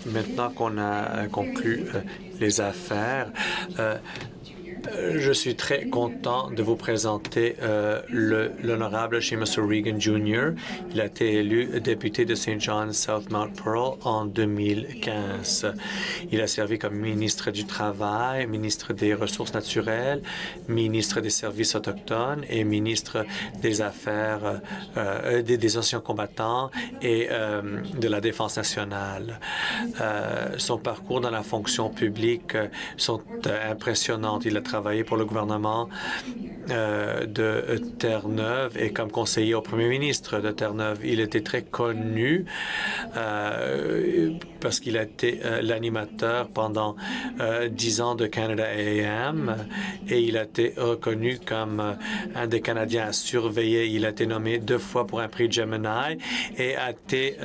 Maintenant qu'on a conclu les affaires, je suis très content de vous présenter l'honorable Seamus O'Regan Jr. Il a été élu député de St. John's South Mount Pearl en 2015. Il a servi comme ministre du Travail, ministre des Ressources naturelles, ministre des Services autochtones et ministre des Affaires des anciens combattants et de la Défense nationale. Son parcours dans la fonction publique sont impressionnants. Il a travaillé pour le gouvernement de Terre-Neuve et comme conseiller au premier ministre de Terre-Neuve. Il était très connu parce qu'il a été l'animateur pendant 10 ans de Canada AM et il a été reconnu comme un des Canadiens à surveiller. Il a été nommé 2 fois pour un prix Gemini et a été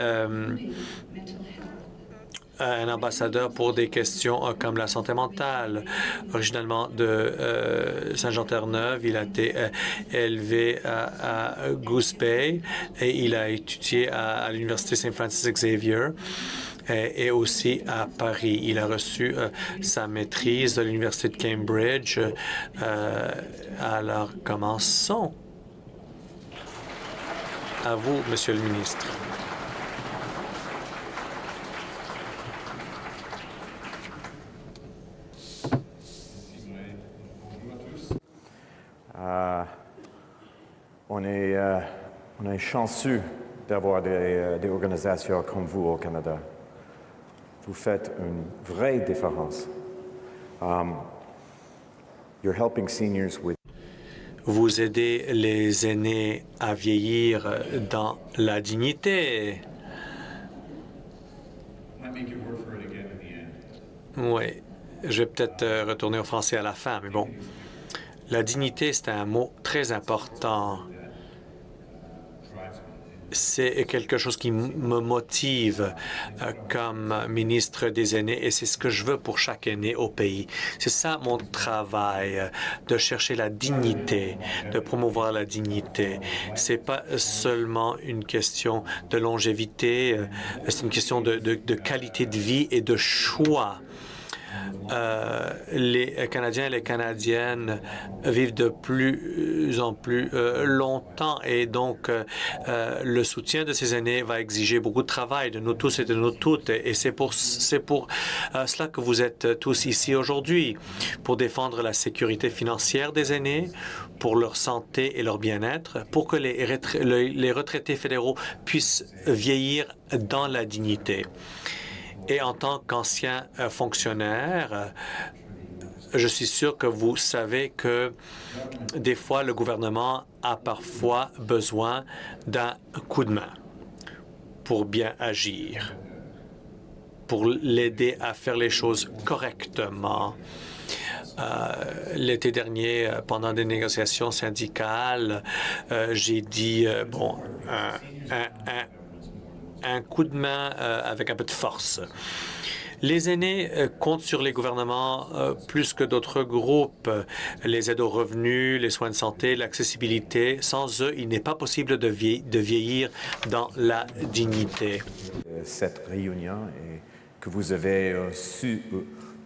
un ambassadeur pour des questions comme la santé mentale. Originalement de Saint-Jean-Terre-Neuve, il a été élevé à Goose Bay et il a étudié à l'Université Saint-Francis-Xavier et aussi à Paris. Il a reçu sa maîtrise de l'Université de Cambridge. Alors, commençons. À vous, Monsieur le ministre. On est chanceux d'avoir des organisations comme vous au Canada. Vous faites une vraie différence. You're helping seniors with Vous aidez les aînés à vieillir dans la dignité. Oui, je vais peut-être retourner au français à la fin, mais bon. La dignité, c'est un mot très important. C'est quelque chose qui me motive comme ministre des aînés et c'est ce que je veux pour chaque aîné au pays. C'est ça mon travail, de chercher la dignité, de promouvoir la dignité. C'est pas seulement une question de longévité, c'est une question de qualité de vie et de choix. Les Canadiens et les Canadiennes vivent de plus en plus longtemps et donc le soutien de ces aînés va exiger beaucoup de travail de nous tous et de nous toutes. Et c'est pour cela que vous êtes tous ici aujourd'hui, pour défendre la sécurité financière des aînés, pour leur santé et leur bien-être, pour que les retraités fédéraux puissent vieillir dans la dignité. Et en tant qu'ancien fonctionnaire, je suis sûr que vous savez que des fois, le gouvernement a parfois besoin d'un coup de main pour bien agir, pour l'aider à faire les choses correctement. L'été dernier, pendant des négociations syndicales, j'ai dit, bon, un coup de main avec un peu de force. Les aînés comptent sur les gouvernements plus que d'autres groupes. Les aides aux revenus, les soins de santé, l'accessibilité. Sans eux, il n'est pas possible de vieillir dans la dignité. Cette réunion et que vous avez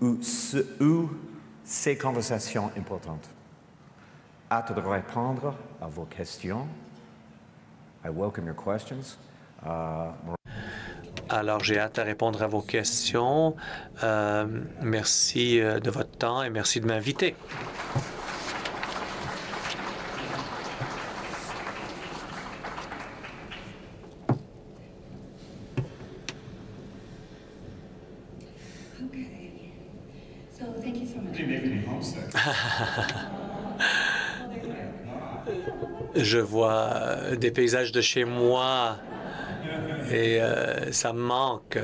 eu ces conversations importantes. Hâte de répondre à vos questions. I welcome your questions. Alors, j'ai hâte à répondre à vos questions. Merci de votre temps et merci de m'inviter. Je vois des paysages de chez moi et ça me manque.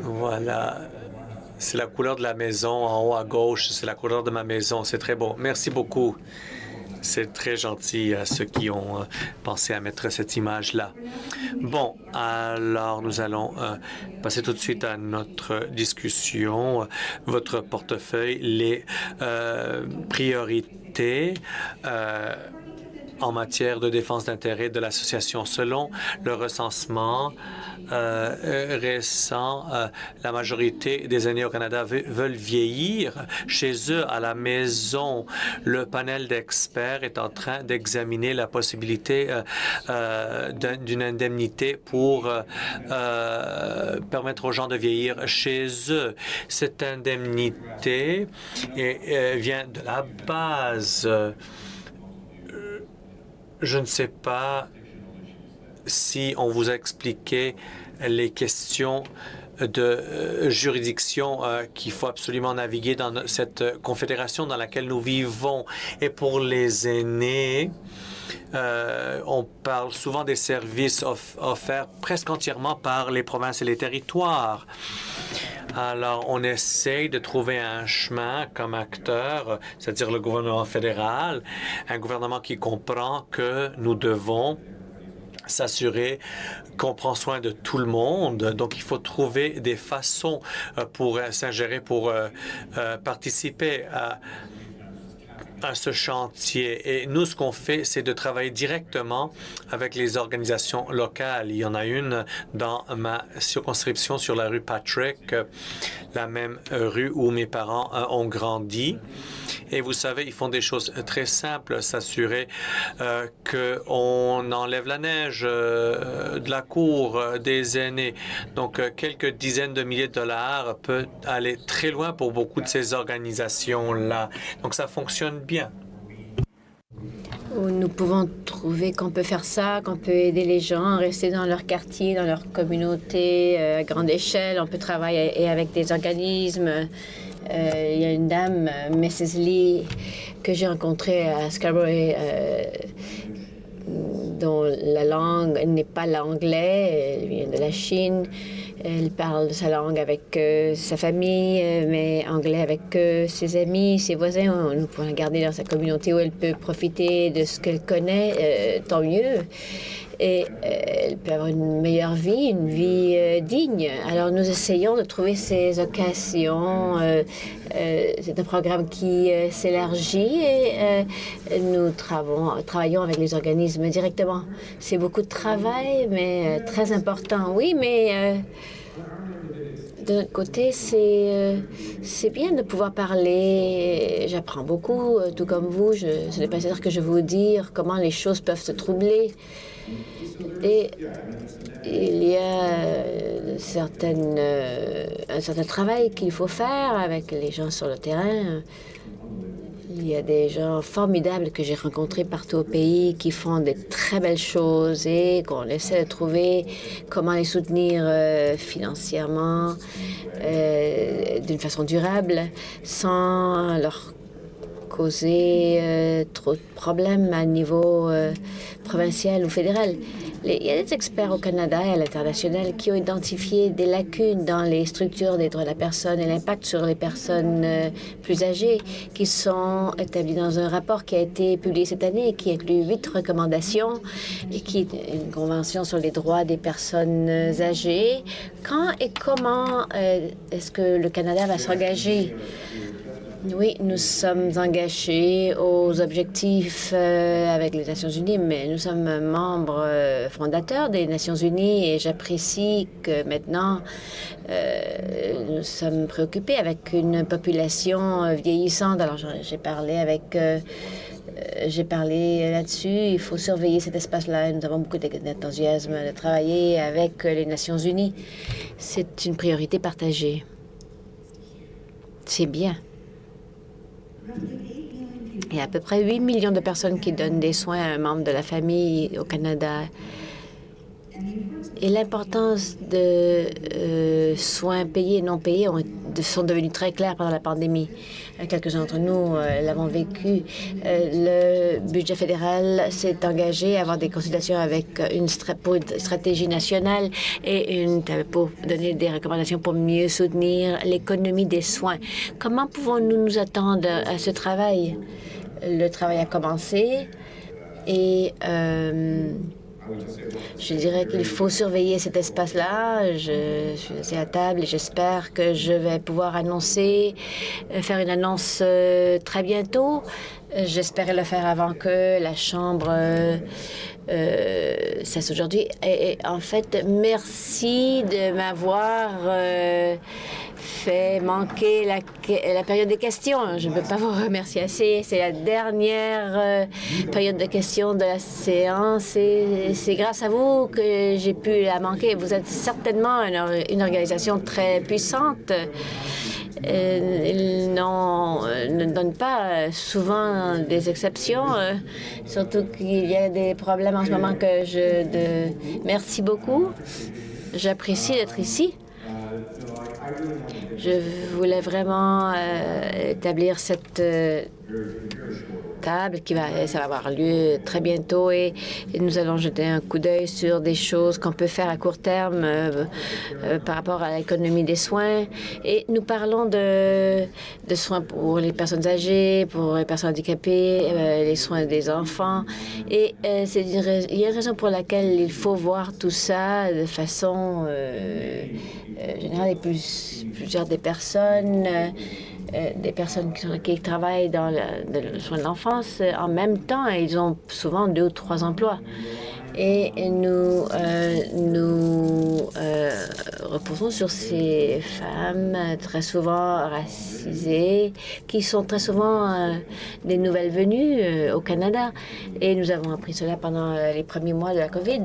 Voilà. C'est la couleur de la maison en haut à gauche. C'est la couleur de ma maison. C'est très beau. Merci beaucoup. C'est très gentil à ceux qui ont pensé à mettre cette image-là. Bon, alors nous allons passer tout de suite à notre discussion. Votre portefeuille, les priorités en matière de défense d'intérêts de l'association. Selon le recensement récent, la majorité des aînés au Canada veulent vieillir chez eux à la maison. Le panel d'experts est en train d'examiner la possibilité d'une indemnité pour permettre aux gens de vieillir chez eux. Cette indemnité vient de la base. Je ne sais pas si on vous a expliqué les questions de juridiction qu'il faut absolument naviguer dans cette confédération dans laquelle nous vivons. Et pour les aînés, on parle souvent des services offerts presque entièrement par les provinces et les territoires. Alors, on essaye de trouver un chemin comme acteur, c'est-à-dire le gouvernement fédéral, un gouvernement qui comprend que nous devons s'assurer qu'on prend soin de tout le monde. Donc, il faut trouver des façons pour s'ingérer, pour participer à ce chantier. Et nous, ce qu'on fait, c'est de travailler directement avec les organisations locales. Il y en a une dans ma circonscription sur la rue Patrick, la même rue où mes parents ont grandi. Et vous savez, ils font des choses très simples, s'assurer qu'on enlève la neige de la cour des aînés. Donc, quelques dizaines de milliers de dollars peut aller très loin pour beaucoup de ces organisations-là. Donc, ça fonctionne bien. Nous pouvons trouver qu'on peut faire ça, qu'on peut aider les gens à rester dans leur quartier, dans leur communauté à grande échelle. On peut travailler avec des organismes. Il y a une dame, Mrs. Lee, que j'ai rencontrée à Scarborough, dont la langue n'est pas l'anglais. Elle vient de la Chine. Elle parle de sa langue avec sa famille, mais anglais avec ses amis, ses voisins. Nous pouvons la garder dans sa communauté où elle peut profiter de ce qu'elle connaît, tant mieux. Et elle peut avoir une meilleure vie, une vie digne. Alors, nous essayons de trouver ces occasions. C'est un programme qui s'élargit et nous travaillons avec les organismes directement. C'est beaucoup de travail, mais très important. Oui, mais de notre côté, c'est bien de pouvoir parler. J'apprends beaucoup, tout comme vous. Ce n'est pas nécessaire que je vais vous dire comment les choses peuvent se troubler. Et il y a un certain travail qu'il faut faire avec les gens sur le terrain. Il y a des gens formidables que j'ai rencontrés partout au pays qui font de très belles choses et qu'on essaie de trouver comment les soutenir financièrement d'une façon durable sans leur causer trop de problèmes à niveau provincial ou fédéral. Il y a des experts au Canada et à l'international qui ont identifié des lacunes dans les structures des droits de la personne et l'impact sur les personnes plus âgées qui sont établis dans un rapport qui a été publié cette année et qui inclut 8 recommandations et qui est une convention sur les droits des personnes âgées. Quand et comment est-ce que le Canada va s'engager? Oui, nous sommes engagés aux objectifs avec les Nations unies, mais nous sommes membres fondateurs des Nations unies et j'apprécie que maintenant nous sommes préoccupés avec une population vieillissante. Alors j'ai parlé là-dessus. Il faut surveiller cet espace-là. Nous avons beaucoup d'enthousiasme de travailler avec les Nations unies. C'est une priorité partagée. C'est bien. Il y a à peu près 8 millions de personnes qui donnent des soins à un membre de la famille au Canada. Et l'importance de soins payés et non payés sont devenus très clairs pendant la pandémie. Quelques-uns d'entre nous l'avons vécu. Le budget fédéral s'est engagé à avoir des consultations avec une stratégie nationale et pour donner des recommandations pour mieux soutenir l'économie des soins. Comment pouvons-nous nous attendre à ce travail? Le travail a commencé et Je dirais qu'il faut surveiller cet espace-là. Je suis assise à la table et j'espère que je vais pouvoir faire une annonce très bientôt. J'espérais le faire avant que la Chambre cesse aujourd'hui. Et en fait, merci de m'avoir fait manquer la période des questions. Je ne peux pas vous remercier assez. C'est la dernière période de questions de la séance et c'est grâce à vous que j'ai pu la manquer. Vous êtes certainement une organisation très puissante. Ils ne donnent pas souvent des exceptions, surtout qu'il y a des problèmes en ce moment Merci beaucoup. J'apprécie d'être ici. Je voulais vraiment établir cette table ça va avoir lieu très bientôt et nous allons jeter un coup d'œil sur des choses qu'on peut faire à court terme par rapport à l'économie des soins. Et nous parlons de soins pour les personnes âgées, pour les personnes handicapées, les soins des enfants. Et il y a une raison pour laquelle il faut voir tout ça de façon générale et plusieurs des personnes qui travaillent dans le soin de l'enfance, en même temps, ils ont souvent 2 ou 3 emplois. Et nous reposons sur ces femmes très souvent racisées, qui sont très souvent des nouvelles venues au Canada. Et nous avons appris cela pendant les premiers mois de la COVID.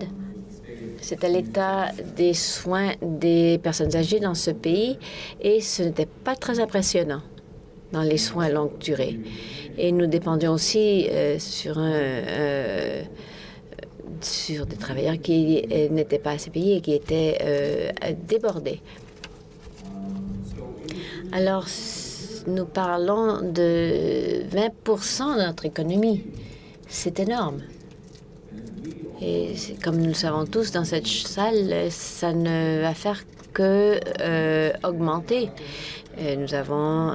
C'était l'état des soins des personnes âgées dans ce pays et ce n'était pas très impressionnant dans les soins à longue durée. Et nous dépendions aussi sur des travailleurs qui n'étaient pas assez payés et qui étaient débordés. Alors, nous parlons de 20% de notre économie. C'est énorme. Et comme nous le savons tous dans cette salle, ça ne va faire que augmenter. Nous avons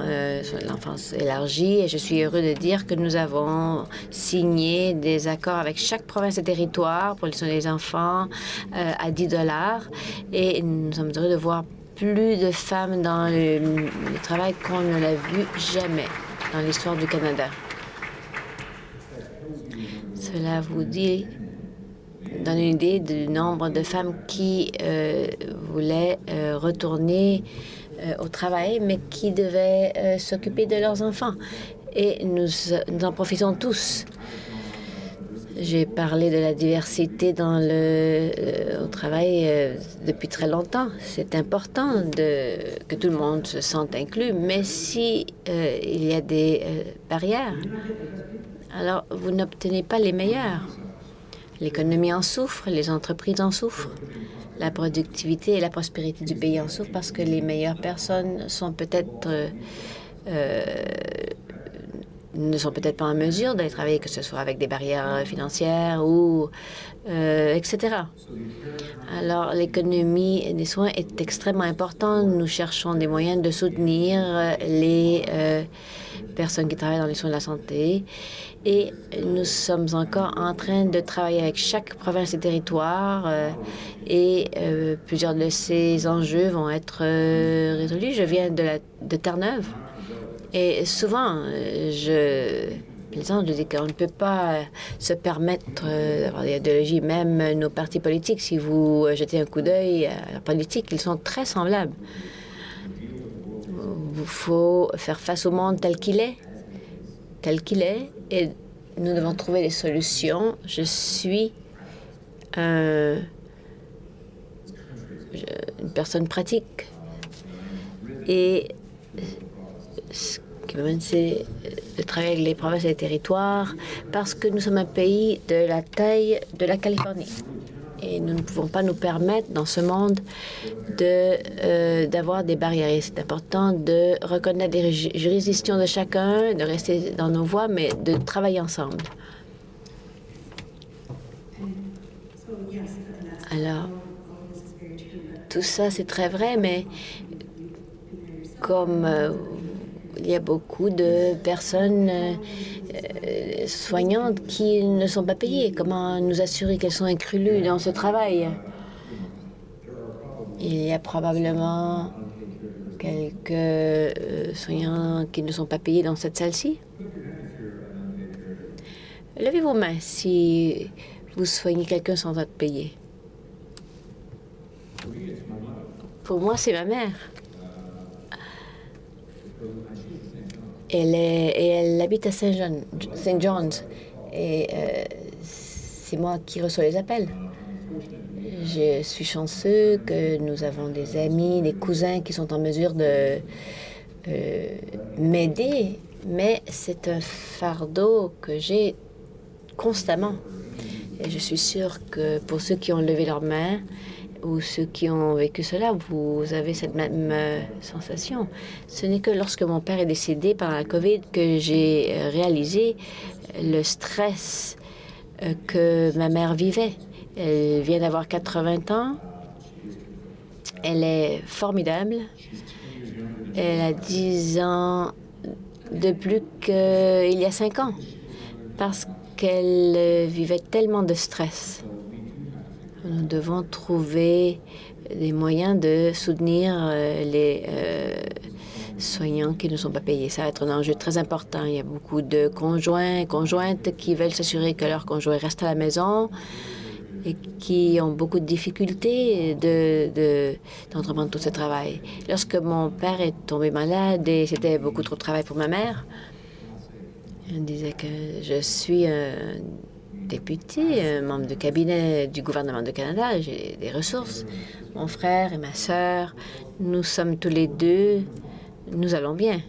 l'enfance élargie et je suis heureux de dire que nous avons signé des accords avec chaque province et territoire pour les soins des enfants à $10. Et nous sommes heureux de voir plus de femmes dans le travail qu'on ne l'a vu jamais dans l'histoire du Canada. Cela vous donne une idée du nombre de femmes qui voulaient retourner au travail, mais qui devaient s'occuper de leurs enfants. Et nous en profitons tous. J'ai parlé de la diversité au travail depuis très longtemps. C'est important que tout le monde se sente inclus, mais si il y a des barrières, alors vous n'obtenez pas les meilleurs. L'économie en souffre, les entreprises en souffrent. La productivité et la prospérité du pays en souffrent parce que les meilleures personnes sont peut-être ne sont peut-être pas en mesure d'aller travailler, que ce soit avec des barrières financières ou etc. Alors, l'économie des soins est extrêmement importante. Nous cherchons des moyens de soutenir les personnes qui travaillent dans les soins de la santé. Et nous sommes encore en train de travailler avec chaque province et territoire et plusieurs de ces enjeux vont être résolus. Je viens de Terre-Neuve et souvent, je plaisante, je dis qu'on ne peut pas se permettre d'avoir des idéologies, même nos partis politiques. Si vous jetez un coup d'œil à la politique, ils sont très semblables. Il faut faire face au monde tel qu'il est, et nous devons trouver des solutions. Je suis une personne pratique. Et ce qui m'amène, c'est de travailler avec les provinces et les territoires parce que nous sommes un pays de la taille de la Californie. Et nous ne pouvons pas nous permettre, dans ce monde, d'avoir des barrières. Et c'est important de reconnaître les juridictions de chacun, de rester dans nos voies, mais de travailler ensemble. Alors, tout ça, c'est très vrai, mais comme il y a beaucoup de personnes soignantes qui ne sont pas payées. Comment nous assurer qu'elles sont incluses dans ce travail? Il y a probablement quelques soignants qui ne sont pas payés dans cette salle-ci. Levez vos mains si vous soignez quelqu'un sans être payé. Pour moi, c'est ma mère. Elle habite à St. John's. Et c'est moi qui reçois les appels. Je suis chanceux que nous avons des amis, des cousins qui sont en mesure de m'aider, mais c'est un fardeau que j'ai constamment. Et je suis sûre que pour ceux qui ont levé leurs mains ou ceux qui ont vécu cela, vous avez cette même sensation. Ce n'est que lorsque mon père est décédé par la COVID que j'ai réalisé le stress que ma mère vivait. Elle vient d'avoir 80 ans. Elle est formidable. Elle a 10 ans de plus qu'il y a 5 ans parce qu'elle vivait tellement de stress. Nous devons trouver des moyens de soutenir les soignants qui ne sont pas payés. Ça va être un enjeu très important. Il y a beaucoup de conjoints et conjointes qui veulent s'assurer que leur conjoint reste à la maison et qui ont beaucoup de difficultés d'entreprendre tout ce travail. Lorsque mon père est tombé malade et c'était beaucoup trop de travail pour ma mère, elle disait que je suis un député, un membre de cabinet du gouvernement du Canada, j'ai des ressources. Mon frère et ma sœur, nous sommes tous les deux, nous allons bien.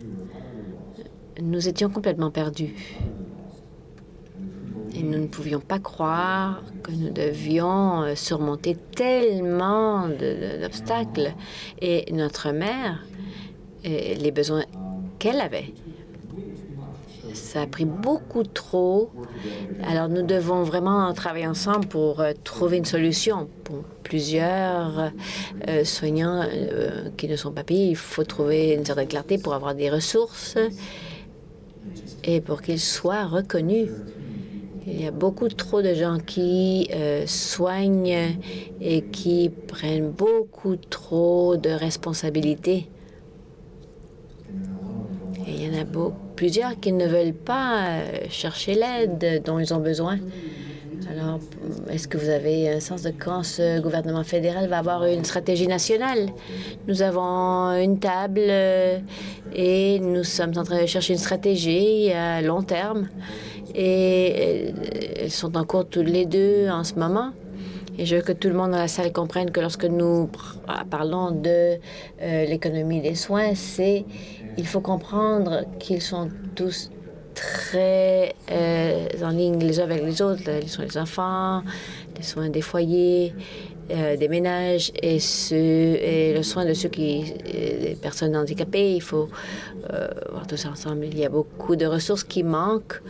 Nous étions complètement perdus. Et nous ne pouvions pas croire que nous devions surmonter tellement d'obstacles. Et notre mère, les besoins qu'elle avait, ça a pris beaucoup trop. Alors, nous devons vraiment travailler ensemble pour trouver une solution. Pour plusieurs soignants qui ne sont pas payés, il faut trouver une certaine clarté pour avoir des ressources et pour qu'ils soient reconnus. Il y a beaucoup trop de gens qui soignent et qui prennent beaucoup trop de responsabilités. Et il y en a plusieurs qui ne veulent pas chercher l'aide dont ils ont besoin. Alors, est-ce que vous avez un sens de quand ce gouvernement fédéral va avoir une stratégie nationale? Nous avons une table et nous sommes en train de chercher une stratégie à long terme. Et elles sont en cours toutes les deux en ce moment. Et je veux que tout le monde dans la salle comprenne que lorsque nous parlons de l'économie des soins, il faut comprendre qu'ils sont tous très en ligne les uns avec les autres. Les soins des enfants, les soins des foyers, des ménages et le soin de des personnes handicapées. Il faut voir tout ça ensemble. Il y a beaucoup de ressources qui manquent.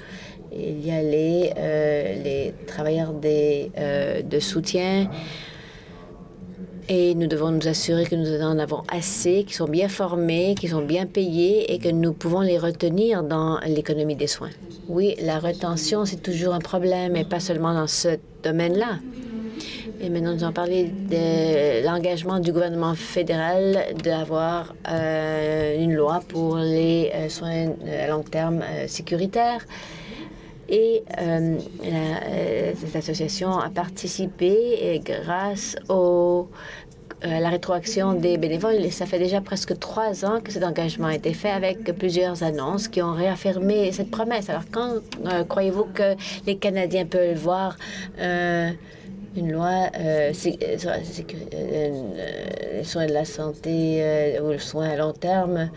Il y a les travailleurs de soutien et nous devons nous assurer que nous en avons assez, qui sont bien formés, qui sont bien payés et que nous pouvons les retenir dans l'économie des soins. Oui, la retention, c'est toujours un problème et pas seulement dans ce domaine-là. Et maintenant, nous allons parler de l'engagement du gouvernement fédéral d'avoir une loi pour les soins à long terme sécuritaires. Et cette association a participé grâce à la rétroaction des bénévoles. Et ça fait déjà presque 3 ans que cet engagement a été fait avec plusieurs annonces qui ont réaffirmé cette promesse. Alors, quand croyez-vous que les Canadiens peuvent voir une loi sur les soins de la santé ou le soin à long terme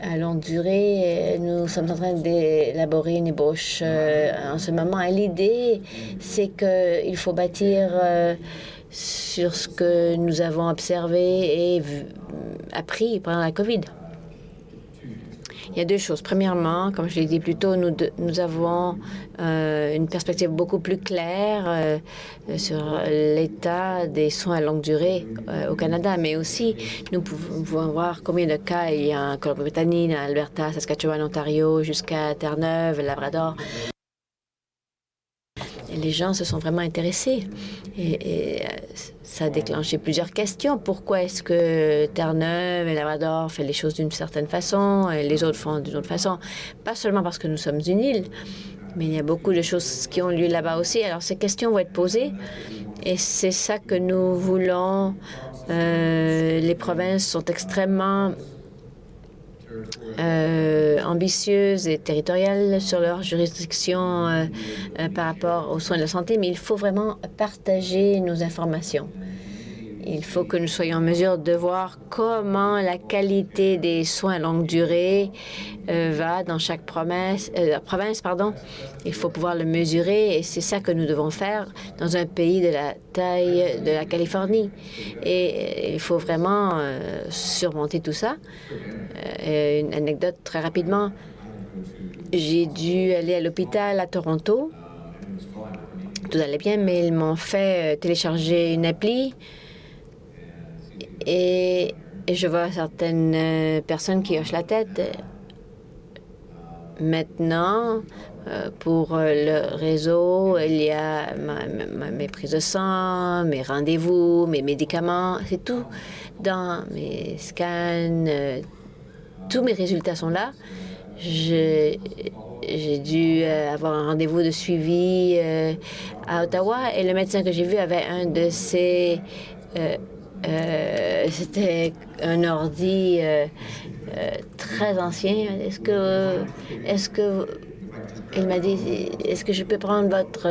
à longue durée? Nous sommes en train d'élaborer une ébauche en ce moment. Et l'idée, c'est qu'il faut bâtir sur ce que nous avons observé et appris pendant la COVID. Il y a deux choses. Premièrement, comme je l'ai dit plus tôt, nous avons une perspective beaucoup plus claire sur l'état des soins à longue durée au Canada, mais aussi nous pouvons voir combien de cas il y a en Colombie-Britannique, en Alberta, Saskatchewan, Ontario, jusqu'à Terre-Neuve, Labrador. Et les gens se sont vraiment intéressés et ça a déclenché plusieurs questions. Pourquoi est-ce que Terre-Neuve et Labrador font les choses d'une certaine façon et les autres font d'une autre façon? Pas seulement parce que nous sommes une île, mais il y a beaucoup de choses qui ont lieu là-bas aussi. Alors ces questions vont être posées et c'est ça que nous voulons. Les provinces sont extrêmement ambitieuses et territoriales sur leur juridiction par rapport aux soins de la santé, mais il faut vraiment partager nos informations. Il faut que nous soyons en mesure de voir comment la qualité des soins à longue durée va dans chaque province. Il faut pouvoir le mesurer et c'est ça que nous devons faire dans un pays de la taille de la Californie. Et il faut vraiment surmonter tout ça. Une anecdote très rapidement. J'ai dû aller à l'hôpital à Toronto. Tout allait bien, mais ils m'ont fait télécharger une appli. Et je vois certaines personnes qui hochent la tête. Maintenant, pour le réseau, il y a mes prises de sang, mes rendez-vous, mes médicaments, c'est tout dans mes scans. Tous mes résultats sont là. J'ai dû avoir un rendez-vous de suivi à Ottawa et le médecin que j'ai vu avait un de ces... c'était un ordi très ancien. Il m'a dit, est-ce que je peux prendre votre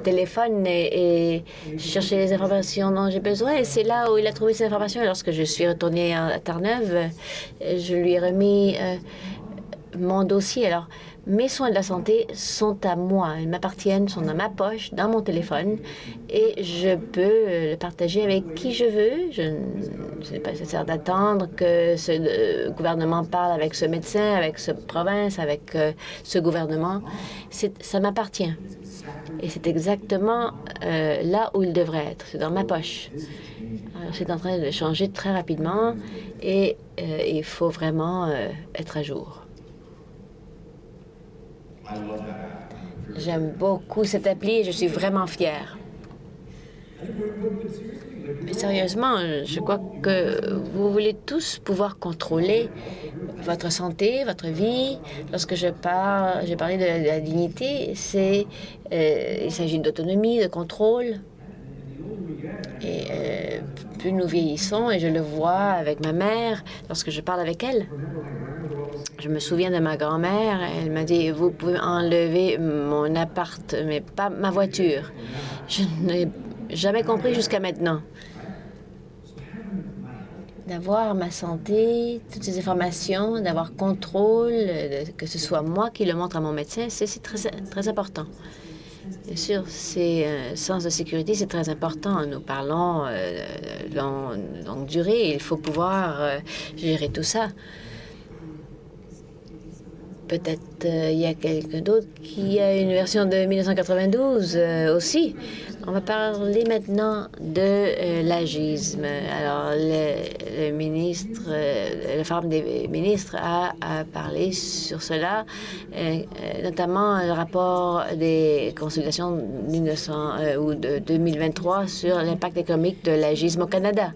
téléphone et chercher les informations dont j'ai besoin? Et c'est là où il a trouvé ces informations. Et lorsque je suis retournée à Terre-Neuve, je lui ai remis mon dossier. Alors, mes soins de la santé sont à moi. Ils m'appartiennent, sont dans ma poche, dans mon téléphone, et je peux le partager avec qui je veux. Ce n'est pas nécessaire d'attendre que ce gouvernement parle avec ce médecin, avec cette province, avec ce gouvernement. Ça m'appartient. Et c'est exactement là où il devrait être. C'est dans ma poche. Alors, c'est en train de changer très rapidement et il faut vraiment être à jour. J'aime beaucoup cette appli et je suis vraiment fière. Mais sérieusement, je crois que vous voulez tous pouvoir contrôler votre santé, votre vie. Lorsque j'ai parlé de la dignité, il s'agit d'autonomie, de contrôle. Et plus nous vieillissons, et je le vois avec ma mère, lorsque je parle avec elle, je me souviens de ma grand-mère, elle m'a dit « Vous pouvez enlever mon appart, mais pas ma voiture. » Je n'ai jamais compris jusqu'à maintenant. D'avoir ma santé, toutes ces informations, d'avoir contrôle, que ce soit moi qui le montre à mon médecin, c'est très, très important. Bien sûr, c'est un sens de sécurité, c'est très important. Nous parlons de longue durée, il faut pouvoir gérer tout ça. Peut-être il y a quelqu'un d'autre qui a une version de 1992 aussi. On va parler maintenant de l'agisme. Alors, le ministre, la Femme des ministres a parlé sur cela, notamment le rapport des consultations de 2023 sur l'impact économique de l'agisme au Canada.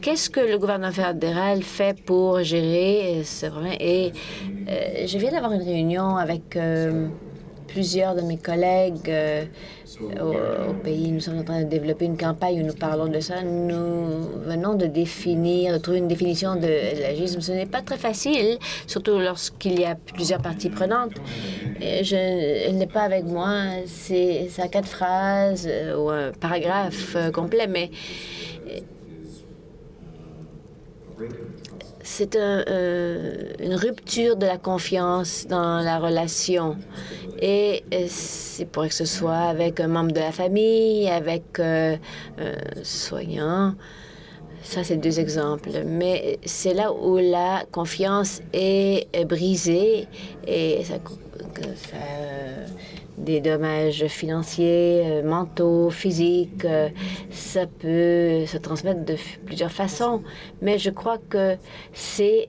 Qu'est-ce que le gouvernement fédéral fait pour gérer ce problème? Et je viens d'avoir une réunion avec plusieurs de mes collègues au pays. Nous sommes en train de développer une campagne où nous parlons de ça. Nous venons de trouver une définition de l'agisme. Ce n'est pas très facile, surtout lorsqu'il y a plusieurs parties prenantes. Elle n'est pas avec moi. C'est 4 phrases ou un paragraphe complet, mais c'est une rupture de la confiance dans la relation. Et c'est pour que ce soit avec un membre de la famille, avec un soignant. Ça, c'est deux exemples. Mais c'est là où la confiance est brisée et ça des dommages financiers, mentaux, physiques. Ça peut se transmettre de plusieurs façons. Mais je crois que c'est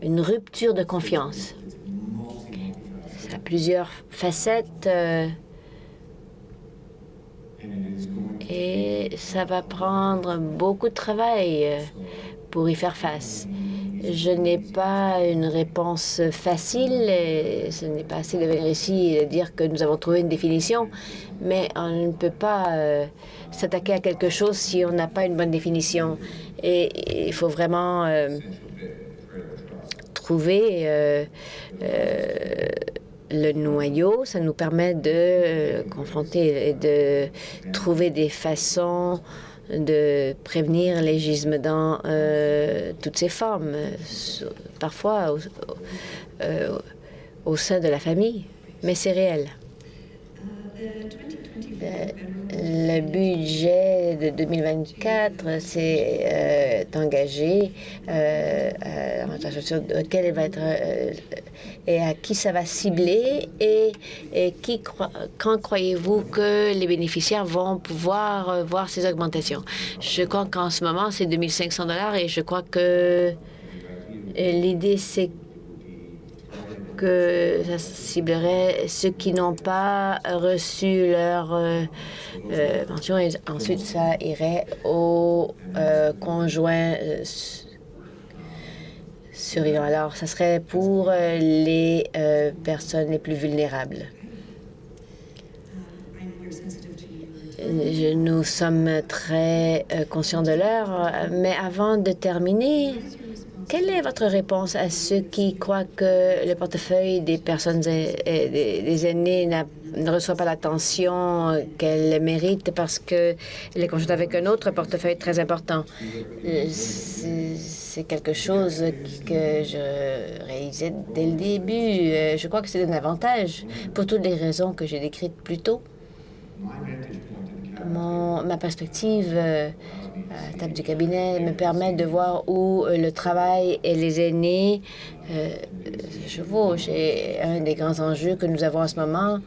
une rupture de confiance. Ça a plusieurs facettes. Et ça va prendre beaucoup de travail pour y faire face. Je n'ai pas une réponse facile. Et ce n'est pas assez de venir ici et de dire que nous avons trouvé une définition, mais on ne peut pas s'attaquer à quelque chose si on n'a pas une bonne définition. Et il faut vraiment trouver le noyau. Ça nous permet de confronter et de trouver des façons de prévenir l'égisme dans toutes ses formes, parfois au sein de la famille, mais c'est réel. Le budget de 2024 s'est engagé quel va être et à qui ça va cibler et quand croyez-vous que les bénéficiaires vont pouvoir voir ces augmentations? Je crois qu'en ce moment, c'est 2 500 $ et je crois que l'idée, c'est que ça ciblerait ceux qui n'ont pas reçu leur pension et ensuite ça irait aux conjoints survivants. Alors, ça serait pour les personnes les plus vulnérables. Nous sommes très conscients de l'heure, mais avant de terminer, quelle est votre réponse à ceux qui croient que le portefeuille des personnes des aînés ne reçoit pas l'attention qu'elle mérite parce qu'elle est conjointe avec un autre portefeuille très important? C'est quelque chose que je réalisais dès le début. Je crois que c'est un avantage pour toutes les raisons que j'ai décrites plus tôt. Ma perspective à la table du cabinet me permet de voir où le travail et les aînés se chevauchent. Et un des grands enjeux que nous avons en ce moment,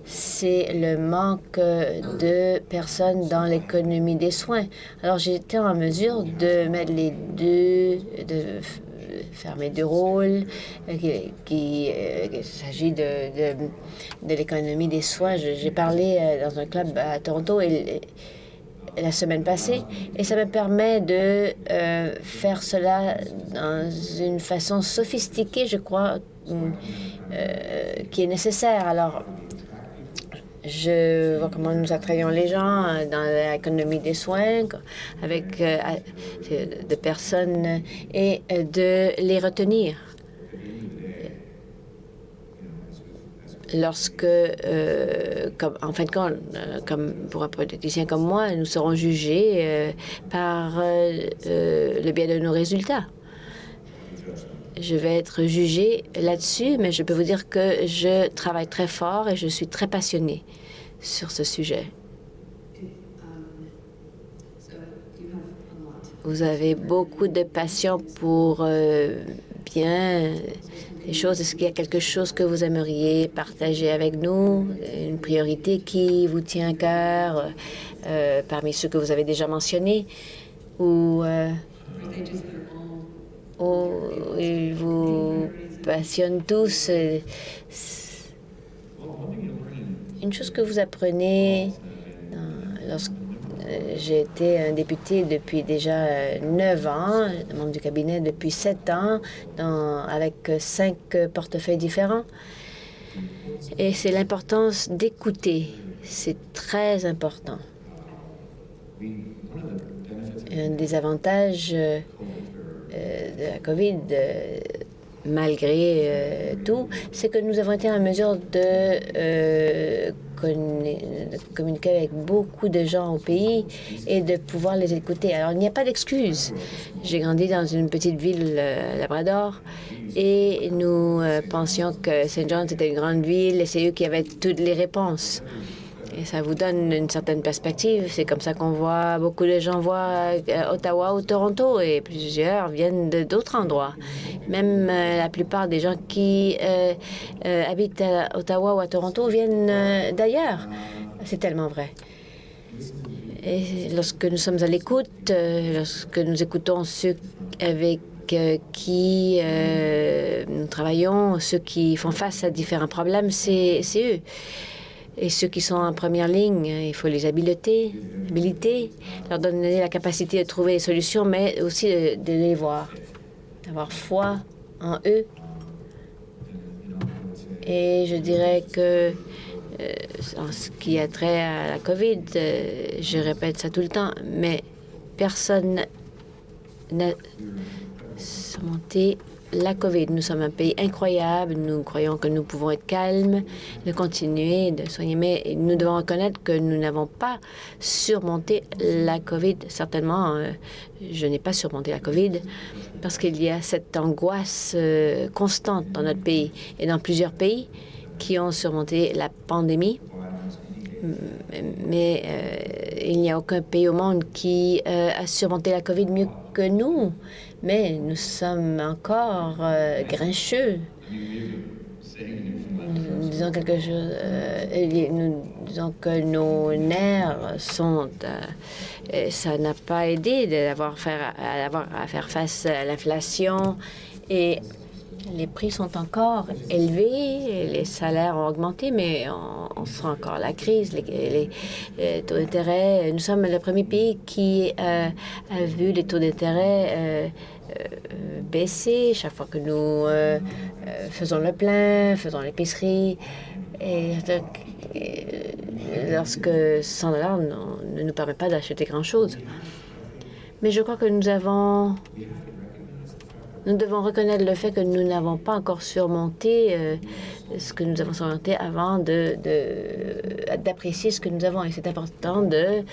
c'est le manque de personnes dans l'économie des soins. Alors, j'ai été en mesure de mettre les deux, de faire mes deux rôles, qu'il s'agit de l'économie des soins. J'ai parlé dans un club à Toronto la semaine passée, et ça me permet de faire cela dans une façon sophistiquée, je crois, qui est nécessaire. Alors, je vois comment nous attrayons les gens dans l'économie des soins avec de personnes et de les retenir. Lorsque, en fin de compte, comme pour un politicien comme moi, nous serons jugés par le biais de nos résultats. Je vais être jugée là-dessus, mais je peux vous dire que je travaille très fort et je suis très passionnée sur ce sujet. Vous avez beaucoup de passion pour bien des choses. Est-ce qu'il y a quelque chose que vous aimeriez partager avec nous, une priorité qui vous tient à cœur parmi ceux que vous avez déjà mentionnés, ou ils vous passionnent tous? Une chose que vous apprenez lorsque j'ai été un député depuis déjà 9 ans, membre du cabinet depuis 7 ans, avec 5 portefeuilles différents. Et c'est l'importance d'écouter. C'est très important. Un des avantages de la COVID, malgré tout, c'est que nous avons été en mesure de communiquer avec beaucoup de gens au pays et de pouvoir les écouter. Alors, il n'y a pas d'excuse. J'ai grandi dans une petite ville, Labrador, et nous pensions que St. John's était une grande ville et c'est eux qui avaient toutes les réponses. Et ça vous donne une certaine perspective. C'est comme ça qu'on voit, beaucoup de gens voient Ottawa ou Toronto et plusieurs viennent d'autres endroits. Même la plupart des gens qui habitent à Ottawa ou à Toronto viennent d'ailleurs. C'est tellement vrai. Et lorsque nous sommes à l'écoute, lorsque nous écoutons ceux avec qui nous travaillons, ceux qui font face à différents problèmes, c'est eux. Et ceux qui sont en première ligne, il faut les habiliter, leur donner la capacité de trouver des solutions, mais aussi de les voir, d'avoir foi en eux. Et je dirais que en ce qui a trait à la COVID, je répète ça tout le temps, mais personne n'a surmonté la COVID. Nous sommes un pays incroyable. Nous croyons que nous pouvons être calmes, de continuer, de soigner, mais nous devons reconnaître que nous n'avons pas surmonté la COVID. Certainement, je n'ai pas surmonté la COVID parce qu'il y a cette angoisse constante dans notre pays et dans plusieurs pays qui ont surmonté la pandémie. Mais il n'y a aucun pays au monde qui a surmonté la COVID mieux que nous. Mais nous sommes encore grincheux. Nous disons quelque chose. Nous disons que nos nerfs sont. Ça n'a pas aidé d'avoir à faire face à l'inflation et les prix sont encore élevés, les salaires ont augmenté, mais on sent encore la crise, les taux d'intérêt. Nous sommes le premier pays qui a vu les taux d'intérêt baisser chaque fois que nous faisons le plein, faisons l'épicerie. Et lorsque 100 $ ne nous permet pas d'acheter grand-chose. Mais je crois que nous devons reconnaître le fait que nous n'avons pas encore surmonté ce que nous avons surmonté avant d'apprécier ce que nous avons. Et c'est important de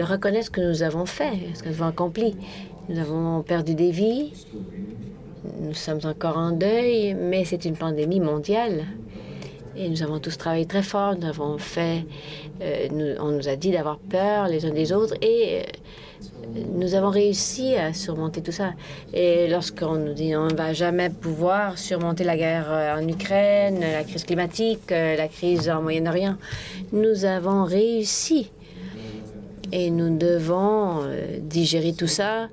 reconnaître ce que nous avons fait, ce que nous avons accompli. Nous avons perdu des vies, nous sommes encore en deuil, mais c'est une pandémie mondiale. Et nous avons tous travaillé très fort, nous avons fait... on nous a dit d'avoir peur les uns des autres et... nous avons réussi à surmonter tout ça. Et lorsqu'on nous dit on ne va jamais pouvoir surmonter la guerre en Ukraine, la crise climatique, la crise en Moyen-Orient, nous avons réussi. Et nous devons digérer tout ça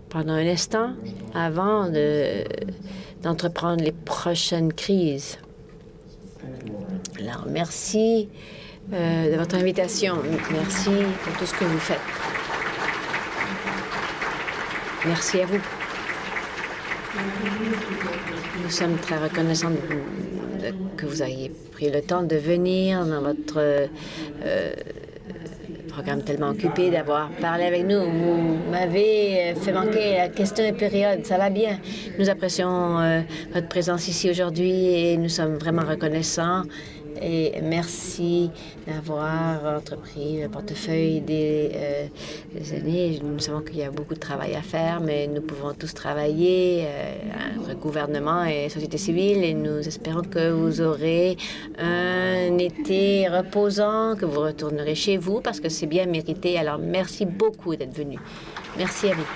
pendant un instant avant d'entreprendre les prochaines crises. Alors, merci de votre invitation. Merci pour tout ce que vous faites. Merci à vous. Nous sommes très reconnaissants que vous ayez pris le temps de venir dans votre programme tellement occupé, d'avoir parlé avec nous. Vous m'avez fait manquer la question et période. Ça va bien. Nous apprécions votre présence ici aujourd'hui et nous sommes vraiment reconnaissants. Et merci d'avoir entrepris le portefeuille des années. Nous savons qu'il y a beaucoup de travail à faire, mais nous pouvons tous travailler entre gouvernement et société civile et nous espérons que vous aurez un été reposant, que vous retournerez chez vous parce que c'est bien mérité. Alors, merci beaucoup d'être venu. Merci à vous.